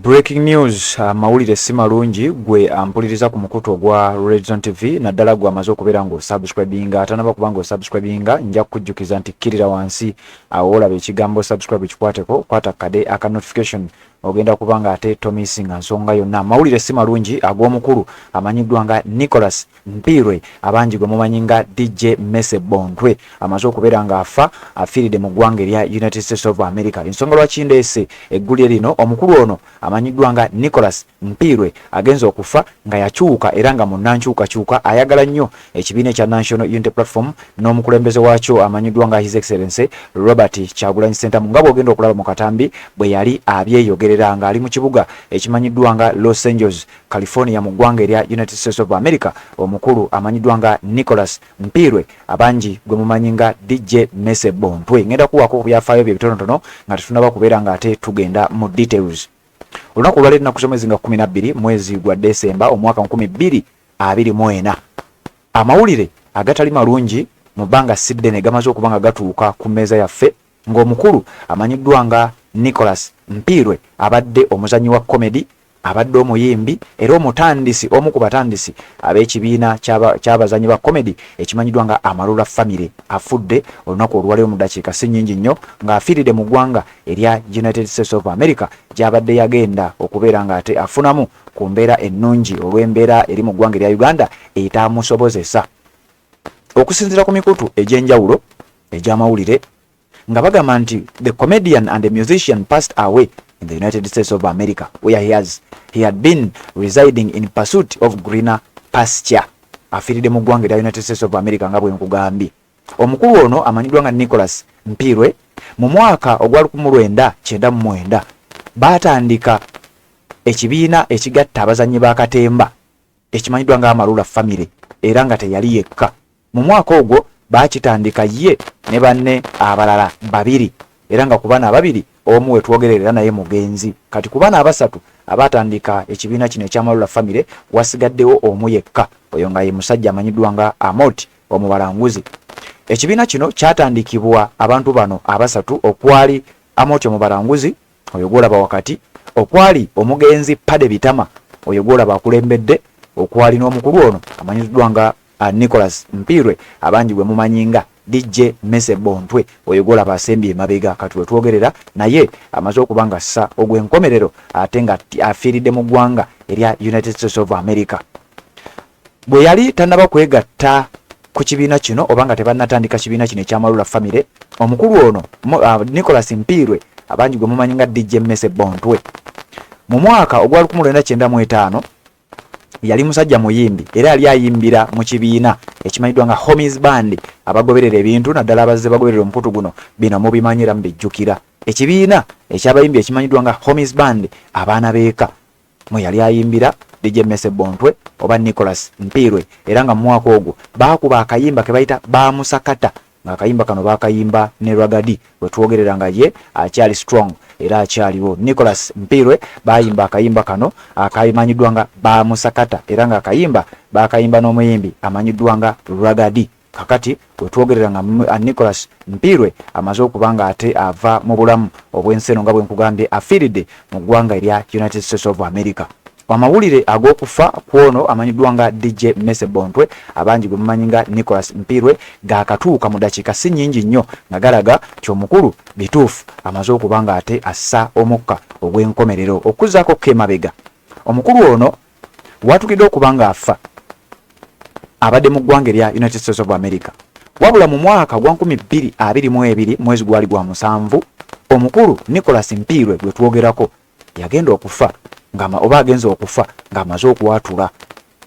Breaking news, mawulire si malungi gwe ampuliriza ku mukutu ogwa Redzone TV naddala gwe amaze okubeera ng'osubscribinga atanaba kuba ng'osubscribinga nja kukujjukiza nti kkirira wansi awo olaba ekigambo subscribe kikwateko kwata kade aka notification ogenda kubanga ate tomisinga nsonga yonna. Mawulire si malungi ag'omukulu amanyiddwa nga Nicholas Mpirwe abangi gwe mumanyi nga DJ Mese Bontwe amaze okubeera ng'afa afiiridde mu ggwanga erya United States of America. Ensonga lwaki ndeese eggulire lino, omukulu ono amanyiddwa nga Nicholas Mpirwe agenza okufa nga yakyuka era nga munnankyukakyuka ayagala nnyo ekibiina ekya National Unity Platform n'omukulembeze waakyo amanyiddwa nga His Excellency Robert Kyagulanyi Ssentamu nga bw'ogenda okulaba mu katambi bwe yali abyeyogerera nga ali mu kibuga ekimanyiddwa nga Los Angeles, California mu ggwanga erya United States of America. Omukulu amanyiddwa nga Nicholas Mpirwe abangi gwe mumanyi nga DJ Mese Bontwe. Ngenda kuwaako ku byafaayo bye bitonotono nga tetunaba kubeera nga ate tugenda mu details. Olunaku olwaleero nakuza mwezi nga 12 mwezi gwa Desemba omwaka 2024. Amawulire agatali malungi mu bbanga siddene gamaze okuba nga gatuuka ku mmeeza yaffe ng'omukulu amanyiddwa nga Nicholas Mpirwe abadde omuzanyi wa comedy, abadde omuyimbi era omutandisi omu ku batandisi ab'ekibiina ky'abazanyi ba comedy ekimanyiddwa nga Amalula Family afudde olunaku olwaleero mu ddakiika si nnyingi nnyo ng'afiiridde mu ggwanga erya United States of America gy'abadde yagenda okubeera ng'ate afunamu ku mbeera ennungi olw'embeera eri mu ggwanga erya Uganda etamusobozesa. Okusinziira ku mikutu egy'enjawulo egy'amawulire nga bagamba nti the comedian and the musician passed away in the United States of America where he had been residing in pursuit of greener pasture. Afiiridde mu ggwanga erya United States of America nga bwe nkugambye. Omukulu ono amanyiddwa nga Nicholas Mpirwe mu mwaka ogwa 1999 baatandika ekibiina ekigatta abazannyi ba katemba ekimanyiddwa nga Amalula Family era nga teyali yekka. Mu mwaka ogwo baakitandika ye ne banne abalala babiri era nga ku bana ababiri omu wetwogerera naye mugenzi. Kati ku bana abasatu abatandika ekibiina kino eky'Amalula Family wasigaddewo omu yekka, oyo nga ye musajja amanyiddwa nga Amoti Omubalanguzi. Ekibiina kino kyatandikibwa abantu bano abasatu, okwali Amoti Omubalanguzi oyo gwolaba wakati, okwali omugenzi Pade Bitama oyo gwolaba akulembedde, okwali n'omukulu ono amanyiddwa nga Nicholas Mpirwe abangi gwe mumanyi nga DJ Mese Bontwe oyo gwolaba asembye emabega. Kati wetwogerera naye amaze okuba nga ssa ogw'enkomerero ate nga afiiridde mu ggwanga erya United States of America. Bwe yali tannaba kwegatta ku kibiina kino oba nga tebannatandika kibiina kino eky'Amalula Family, omukulu ono Nicholas Mpirwe abangi gwe mumanyi nga DJ Mese Bontwe mu mwaka ogwa 1995 yali musajja muyimbi era yali ayimbira mu kibiina ekimanyiddwa nga Homies Band abagoberera ebintu naddala abazze bagoberera omukutu guno bino mubimanyira mubijjukira. Ekibiina ekyabayimbi ekimanyiddwa nga Homies Band abaana beeka mwe yali ayimbira DJ Mese Bontwe oba Nicholas Mpirwe era nga mu mwaka ogwo baakuba akayimba ke bayita Bamusakata nga akayimba kano baakayimba ne Ragadi wetwogerera nga ye akyali strong era akyaliwo. Nicholas Mpirwe bayimba akayimba kano akayimanyiddwa nga Bamusakata era nga akayimba bakayimba n'omuyimbi amanyiddwa nga Ragadi. Kakati wetwogerera nga Nicholas Mpirwe amaze okuba nga ate ava mu bulamu obw'enseno nga bwe nkugambye afiiridde mu ggwanga erya United States of America. Amawulire ag'okufa kwono amanyiddwa nga DJ Mese Bontwe abangi gwe mumanyi nga Nicholas Mpirwe gaakatuuka mu ddakiika si nnyingi nnyo nga galaga ky'omukulu bituufu amaze okuba nga ate assa omukka ogw'enkomerero. Okuzzaako k'emabega omukulu ono watugidde okuba nga afa abadde mu ggwanga erya United States of America, wabula mu mwaka gwa 2022 mwezi gwali gwa 7 omukulu Nicholas Mpirwe gwe twogerako yagenda okufa oba agenza okufa ng'amaze okuwatula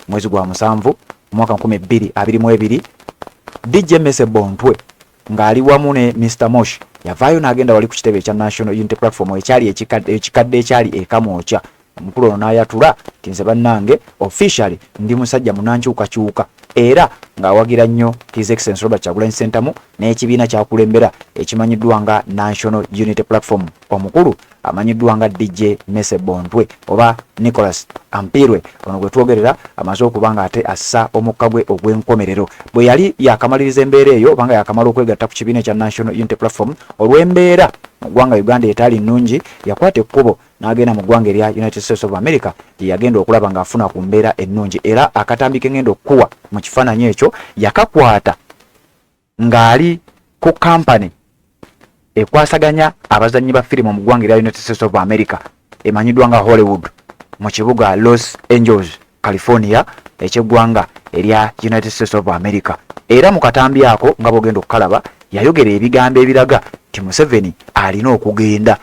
mwezi gwa 7 mwaka 2022. DJ Mese Bontwe ng'ali wamu ne Mr. Mosh yavaayo n'agenda wali ku kitebe ekya National Unity Platform ekyali ekikadde ekyali ekamwokya. Omukulu ono n'ayatula ti nze bannange officially ndi musajja munankyukakyuka era ng'awagira nnyo His Excellency Robert Kyagulanyi Ssentamu n'ekibiina kyakulembera ekimanyiddwa nga National Unity Platform. Omukulu amanyiddwa nga DJ Mese Bontwe oba Nicholas Mpirwe ono gwe twogerera amaze okuba nga ate assa omukka gwe ogw'enkomerero. Bwe yali yakamaliriza embeera eyo oba nga yakamala okwegatta ku kibiina ekya National Unity Platform olw'embeera mu ggwanga Uganda etali nnungi yakwata ekkubo n'agenda mu ggwanga erya United States of America yagenda okulaba ng'afuna ku mbeera ennungi era akatambi ke ngenda okuwa mu kifaananyi ekyo yakakwata ng'ali ku kampani ekwasaganya abazannyi ba firimu mu ggwanga erya United States of America emanyiddwa nga Hollywood mu kibuga Los Angeles California eky'eggwanga erya United States of America era mu katambi ako nga bw'ogenda okukalaba yayogera ebigambo ebiraga ti Museveni alina okugenda.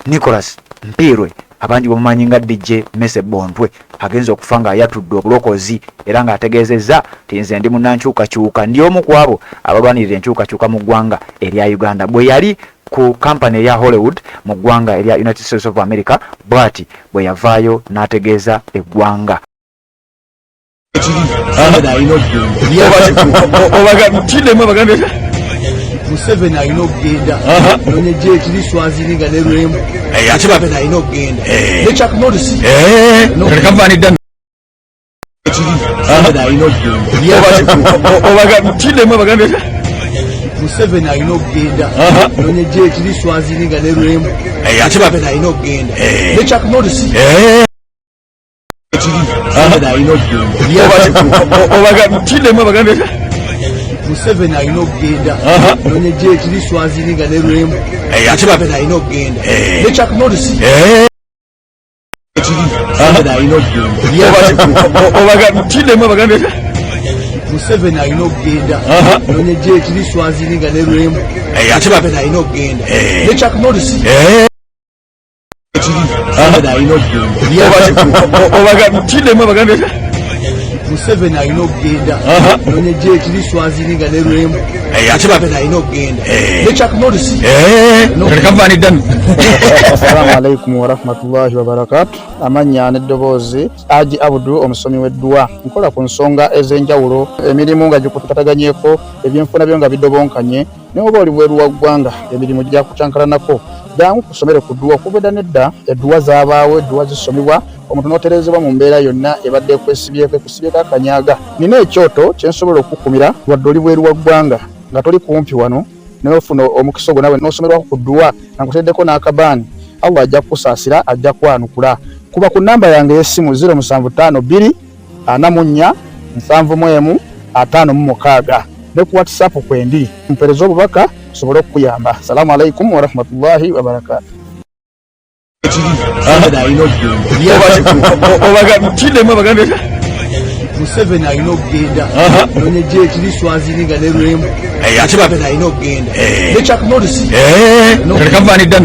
Nicholas Mpirwe abangi bamumanyi nga DJ Mese Bontwe agenza okufa nga yatudde obulokozi era ng'ategeezezza ti nze ndi munnankyukakyuka ndi omu ku abo abalwanirira enkyukakyuka mu ggwanga erya Uganda bwe yali ku kampani eya Hollywood mu ggwanga erya United States of America bw'ati bwe yavaayo n'ategeeza eggwanga. Museveni alina okugenda nonyeje ekiri Swazini nga ne Lwembu Museveni alina okugenda nekyakunotisi kavanidda Museveni alina okugenda Museveni alina okugenda nonyeje ekiri Swazini nga ne Lwembu Museveni alina okugenda nekyakunotisi Museveni alina okugenda Museveni alina okugenda nonyeje ekiri Swazini nga ne Lwembu Museveni alina okugenda nekyakunotisi Museveni alina okugenda Museveni alina okugenda nonyeje ekiri Swazini nga ne Lwembu Museveni alina okugenda nekyakunotisi Museveni alina okugenda Museveni alina okugenda nonyeje ekiri Swazini nga ne Lwembu Museveni alina okugenda nekyakunotisi kavanidda. Assalamu alaikum warahmatullahi wabarakatuh. Amanya n'eddoboozi Haji Abdu omusomi w'edduwa nkola ku nsonga ez'enjawulo emirimu nga gikutataganyeko ebyenfuna byo nga bidobonkanye ne oba oli bweru wa ggwanga emirimu gyakucankalanako jangu kusomere ku dduwa okubeda nedda edduwa zaabaawo edduwa zisomebwa omuntu n'oterezebwa mu mbeera yonna ebadde ekwesibyeko ekusibyeko akanyaga. Nina ekyoto kyensobola okukumira wadde oli bweru wa ggwanga nga toli kumpi wano n'ofuna omukisa ogwo nawe n'osomerwako ku dduwa nga nkuteddeko n'akabaani Allah ajja kukusaasira ajja kwanukula. Kuba ku namba yange y'essimu 0752 44 71 56 ne ku WhatsApp kwendi mpereza obubaka sobole okuyamba. Assalamu alaikum warahmatullahi wabarakatuh. Museveni alina okugenda nonyeje ekiri Swazini nga ne Lwembu Museveni alina okugenda nekyakunotisi kavanidda.